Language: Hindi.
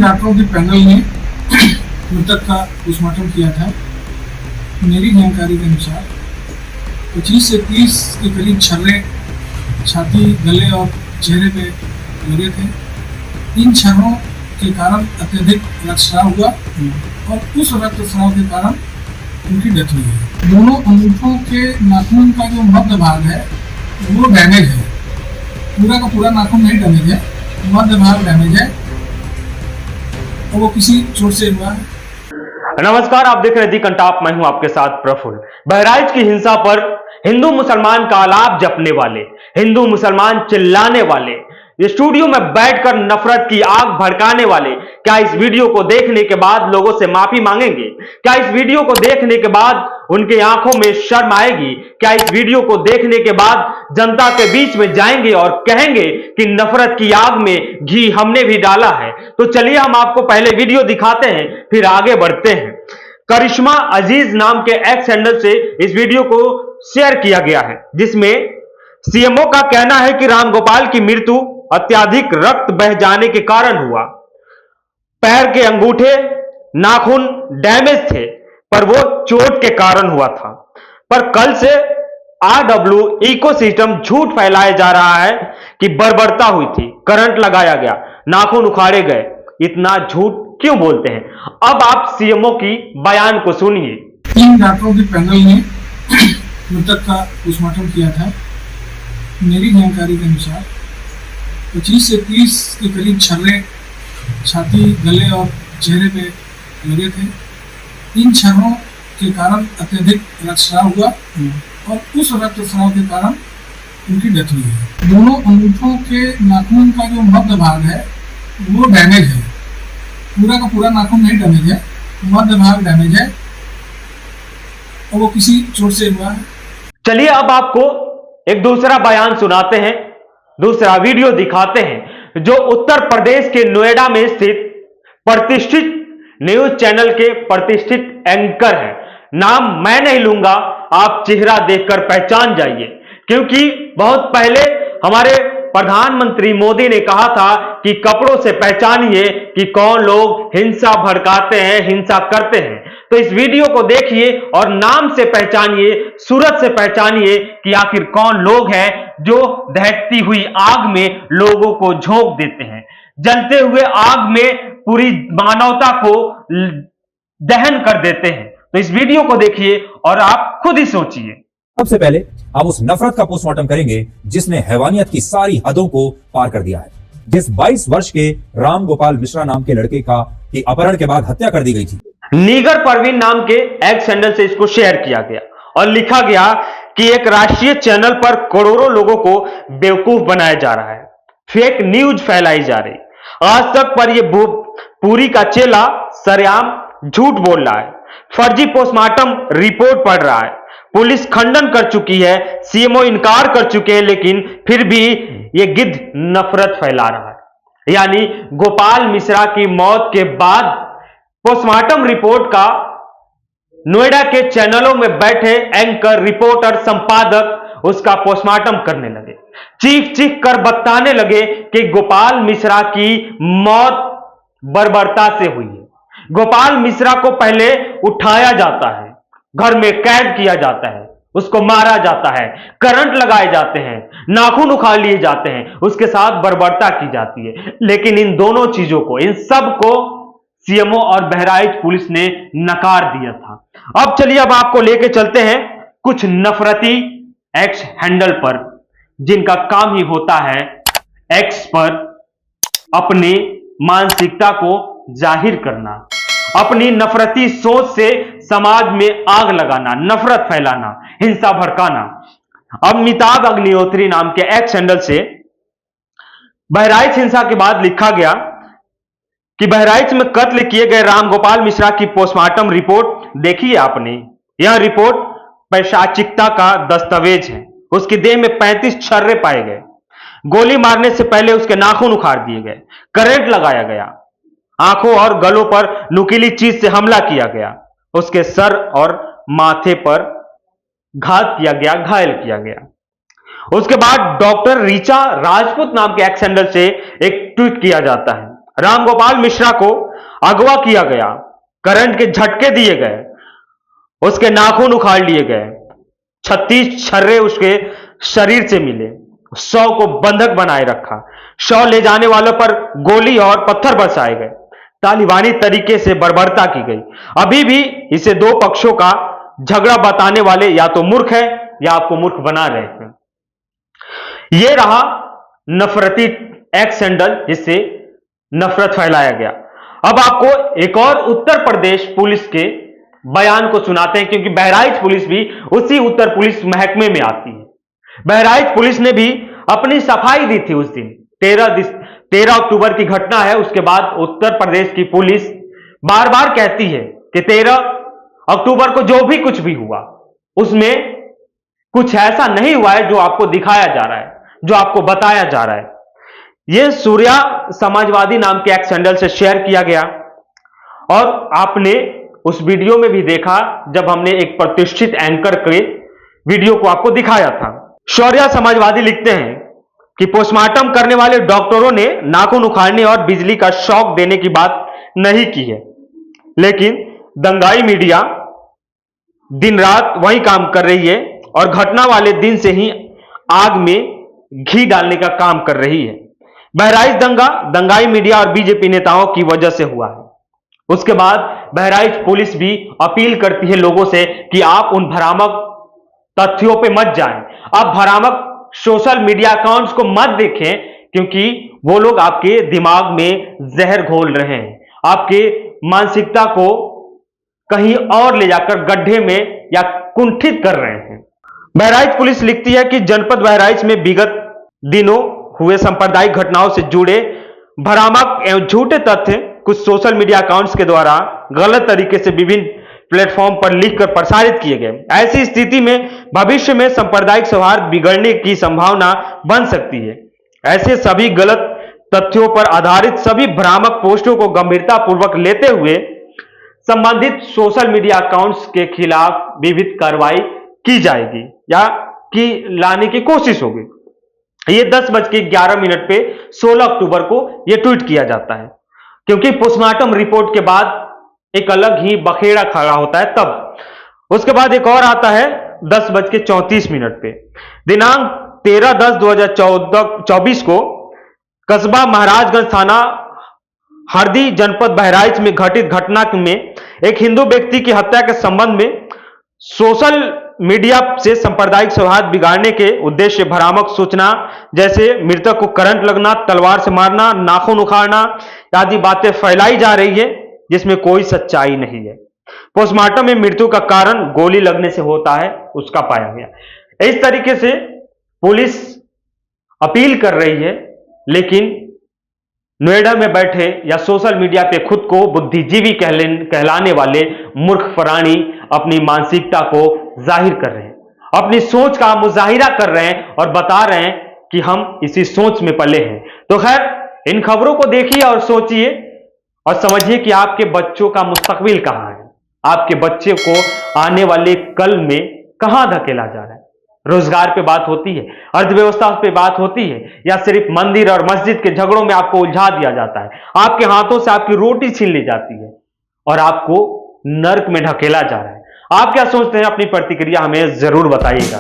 डॉक्टरों के पैनल ने मृतक का पोस्टमार्टम किया था। मेरी जानकारी के अनुसार 25 से 30 के करीब छर्रे छाती, गले और चेहरे पे लगे थे। इन छर्रों के कारण अत्यधिक रक्तस्राव हुआ और उस रक्तस्राव के कारण उनकी डेथ हुई है। दोनों अंगूठों के नाखून का जो मध्य भाग है वो डैमेज है। पूरा का पूरा नाखून नहीं डैमेज है, मध्य भाग डैमेज है और वो किसी चोट से हुआ है। नमस्कार, आप देख रहे दी कंटाप, मैं हूं आपके साथ प्रफुल्ल। बहराइच की हिंसा पर हिंदू मुसलमान का आलाप जपने वाले, हिंदू मुसलमान चिल्लाने वाले, ये स्टूडियो में बैठकर नफरत की आग भड़काने वाले क्या इस वीडियो को देखने के बाद लोगों से माफी मांगेंगे? क्या इस वीडियो को देखने के बाद उनकी आंखों में शर्म आएगी? क्या इस वीडियो को देखने के बाद जनता के बीच में जाएंगे और कहेंगे कि नफरत की आग में घी हमने भी डाला है? तो चलिए हम आपको पहले वीडियो दिखाते हैं, फिर आगे बढ़ते हैं। करिश्मा अजीज नाम के एक्स हैंडल से इस वीडियो को शेयर किया गया है, जिसमें सीएमओ का कहना है कि रामगोपाल की मृत्यु अत्यधिक रक्त बह जाने के कारण हुआ। पैर के अंगूठे, नाखून डैमेज थे, पर वो चोट के कारण हुआ था। पर कल से आरडब्ल्यू इकोसिस्टम झूठ फैलाया जा रहा है कि बर्बरता हुई थी, करंट लगाया गया, नाखून उखाड़े गए। इतना झूठ क्यों बोलते हैं? अब आप सीएमओ की बयान को सुनिए। 3 डॉक्टरों के पैनल ने मृतक का पोस्टमार्टम किया था। मेरी जानकारी के अनुसार 25 से 30 के करीब छर्रे छाती, गले और चेहरे पे लगे थे। इन छर्रों के कारण अत्यधिक रक्तस्राव हुआ और उस रक्तस्राव के कारण उनकी डेथ हुई है। दोनों अंगूठों के नाखून का जो मध्य भाग है वो डैमेज है। पूरा का पूरा नाखून नहीं डैमेज है, मध्य भाग डैमेज है और वो किसी चोट से हुआ है। चलिए अब आपको एक दूसरा बयान सुनाते हैं, दूसरा वीडियो दिखाते हैं, जो उत्तर प्रदेश के नोएडा में स्थित प्रतिष्ठित न्यूज चैनल के प्रतिष्ठित एंकर हैं। नाम मैं नहीं लूंगा, आप चेहरा देखकर पहचान जाइए, क्योंकि बहुत पहले हमारे प्रधानमंत्री मोदी ने कहा था कि कपड़ों से पहचानिए कि कौन लोग हिंसा भड़काते हैं, हिंसा करते हैं। तो इस वीडियो को देखिए और नाम से पहचानिए, सूरत से पहचानिए कि आखिर कौन लोग हैं जो दहकती हुई आग में लोगों को झोंक देते हैं। जलते हुए आग में पूरी मानवता को दहन कर देते हैं। तो इस वीडियो को देखिए और आप खुद ही सोचिए। सबसे पहले हम उस नफरत का पोस्टमार्टम करेंगे जिसने हैवानियत की सारी हदों को पार कर दिया है। जिस 22 वर्ष के राम गोपाल मिश्रा नाम के लड़के की अपहरण के बाद हत्या कर दी गई थी। नीगर परवीन नाम के एक्स हैंडल से इसको शेयर किया गया और लिखा गया कि एक राष्ट्रीय चैनल पर करोड़ों लोगों को बेवकूफ बनाया जा रहा है, फेक न्यूज फैलाई जा रही। आज तक पर यह पूरी का चेला सरेआम झूठ बोल रहा है, फर्जी पोस्टमार्टम रिपोर्ट पढ़ रहा है। पुलिस खंडन कर चुकी है, सीएमओ इनकार कर चुके हैं, लेकिन फिर भी यह गिद्ध नफरत फैला रहा है। यानी गोपाल मिश्रा की मौत के बाद पोस्टमार्टम रिपोर्ट का नोएडा के चैनलों में बैठे एंकर, रिपोर्टर, संपादक उसका पोस्टमार्टम करने लगे, चीख चीख कर बताने लगे कि गोपाल मिश्रा की मौत बर्बरता से हुई है। गोपाल मिश्रा को पहले उठाया जाता है, घर में कैद किया जाता है, उसको मारा जाता है, करंट लगाए जाते हैं, नाखून उखाड़ लिए जाते हैं, उसके साथ बर्बरता की जाती है। लेकिन इन दोनों चीजों को, इन सब को सीएमओ और बहराइच पुलिस ने नकार दिया था। अब चलिए अब आपको लेके चलते हैं कुछ नफरती एक्स हैंडल पर, जिनका काम ही होता है एक्स पर अपनी मानसिकता को जाहिर करना, अपनी नफरती सोच से समाज में आग लगाना, नफरत फैलाना, हिंसा भड़काना। अब अमिताभ अग्निहोत्री नाम के एक्स हैंडल से बहराइच हिंसा के बाद लिखा गया कि बहराइच में कत्ल किए गए रामगोपाल मिश्रा की पोस्टमार्टम रिपोर्ट देखिए आपने। यह रिपोर्ट पैशाचिकता का दस्तावेज है। उसकी देह में 35 छर्रे पाए गए, गोली मारने से पहले उसके नाखून उखाड़ दिए गए, करंट लगाया गया, आंखों और गलों पर नुकीली चीज से हमला किया गया, उसके सर और माथे पर घात किया गया, घायल किया गया। उसके बाद डॉक्टर रीचा राजपूत नाम के एक्स हैंडल से एक ट्वीट किया जाता है रामगोपाल मिश्रा को अगवा किया गया, करंट के झटके दिए गए, उसके नाखून उखाड़ लिए गए, 36 छर्रे उसके शरीर से मिले, 100 को बंधक बनाए रखा, 100 ले जाने वालों पर गोली और पत्थर बरसाए गए, तालिबानी तरीके से बर्बरता की गई। अभी भी इसे दो पक्षों का झगड़ा बताने वाले या तो मूर्ख है या आपको मूर्ख बना रहे हैं। यह रहा नफरती एक्स हैंडल जिससे नफरत फैलाया गया। अब आपको एक और उत्तर प्रदेश पुलिस के बयान को सुनाते हैं, क्योंकि बहराइच पुलिस भी उसी उत्तर पुलिस महकमे में आती है। बहराइच पुलिस ने भी अपनी सफाई दी थी उस दिन। 13 अक्टूबर की घटना है। उसके बाद उत्तर प्रदेश की पुलिस बार बार कहती है कि 13 अक्टूबर को जो भी कुछ भी हुआ उसमें कुछ ऐसा नहीं हुआ है जो आपको दिखाया जा रहा है, जो आपको बताया जा रहा है। यह सूर्या समाजवादी नाम के एक्स हैंडल से शेयर किया गया और आपने उस वीडियो में भी देखा जब हमने एक प्रतिष्ठित एंकर के वीडियो को आपको दिखाया था। शौर्या समाजवादी लिखते हैं कि पोस्टमार्टम करने वाले डॉक्टरों ने नाखून उखाड़ने और बिजली का शॉक देने की बात नहीं की है, लेकिन दंगाई मीडिया दिन रात वही काम कर रही है और घटना वाले दिन से ही आग में घी डालने का काम कर रही है। बहराइच दंगा दंगाई मीडिया और बीजेपी नेताओं की वजह से हुआ है। उसके बाद बहराइच पुलिस भी अपील करती है लोगों से कि आप उन भ्रामक तथ्यों पे मत जाएं, आप भ्रामक सोशल मीडिया अकाउंट्स को मत देखें, क्योंकि वो लोग आपके दिमाग में जहर घोल रहे हैं, आपके मानसिकता को कहीं और ले जाकर गड्ढे में या कुंठित कर रहे हैं। बहराइच पुलिस लिखती है कि जनपद बहराइच में विगत दिनों हुए सांप्रदायिक घटनाओं से जुड़े भ्रामक एवं झूठे तथ्य कुछ सोशल मीडिया अकाउंट्स के द्वारा गलत तरीके से विभिन्न प्लेटफॉर्म पर लिखकर प्रसारित किए गए। ऐसी स्थिति में भविष्य में सांप्रदायिक सौहार्द बिगड़ने की संभावना बन सकती है। ऐसे सभी गलत तथ्यों पर आधारित सभी भ्रामक पोस्टों को गंभीरता पूर्वक लेते हुए संबंधित सोशल मीडिया अकाउंट्स के खिलाफ विविध कार्रवाई की जाएगी या की लाने की कोशिश होगी। ये 10:11 पे 16 अक्टूबर को यह ट्वीट किया जाता है, क्योंकि पोस्टमार्टम रिपोर्ट के बाद एक अलग ही बखेड़ा खड़ा होता है तब। उसके बाद एक और आता है 10:34 पे दिनांक 13/10/2024 को कस्बा महाराजगंज थाना हरदी जनपद बहराइच में घटित घटना में एक हिंदू व्यक्ति की हत्या के संबंध में सोशल मीडिया से सांप्रदायिक सौहार्द बिगाड़ने के उद्देश्य भ्रामक सूचना जैसे मृतक को करंट लगना, तलवार से मारना, नाखून उखाड़ना आदि बातें फैलाई जा रही है, जिसमें कोई सच्चाई नहीं है। पोस्टमार्टम में मृत्यु का कारण गोली लगने से होता है, उसका पाया गया। इस तरीके से पुलिस अपील कर रही है, लेकिन नोएडा में बैठे या सोशल मीडिया पे खुद को बुद्धिजीवी कहलाने वाले मूर्ख प्राणी अपनी मानसिकता को जाहिर कर रहे हैं, अपनी सोच का मुजाहिरा कर रहे हैं और बता रहे हैं कि हम इसी सोच में पले हैं। तो खैर इन खबरों को देखिए और सोचिए और समझिए कि आपके बच्चों का मुस्तकबिल कहां है, आपके बच्चे को आने वाले कल में कहां धकेला जा रहा है। रोजगार पे बात होती है, अर्थव्यवस्था पे बात होती है, या सिर्फ मंदिर और मस्जिद के झगड़ों में आपको उलझा दिया जाता है, आपके हाथों से आपकी रोटी छीन ली जाती है और आपको नर्क में ढकेला जा रहा है। आप क्या सोचते हैं? अपनी प्रतिक्रिया हमें जरूर बताइएगा।